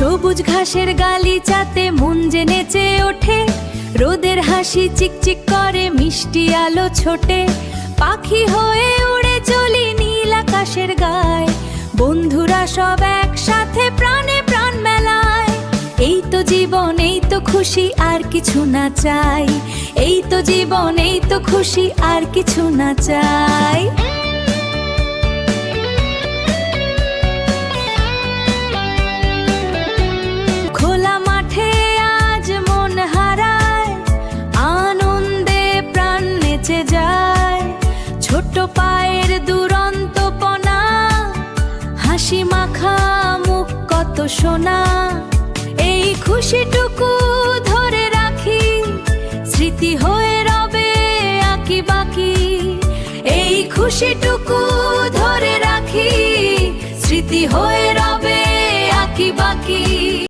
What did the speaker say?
সবুজ ঘাসের গালিচাতে মন যে নেচে ওঠে, রোদের হাসি চিকচিক করে মিষ্টি আলো ছোটে। পাখি হয়ে উড়ে চলি নীল আকাশের গায়ে, বন্ধুরা সব একসাথে প্রাণে প্রাণ মেলায়। এই তো জীবন, এই তো খুশি, আর কিছু না চাই। এই তো জীবন, এই তো খুশি, আর কিছু না চাই। খোলা মাঠে আজ মন হারায়, আনন্দে প্রাণ নেচে যায়। ছোট পায়ের দুরন্তপনা, হাসি মাখা মুখ কত সোনা। এই খুশিটুকু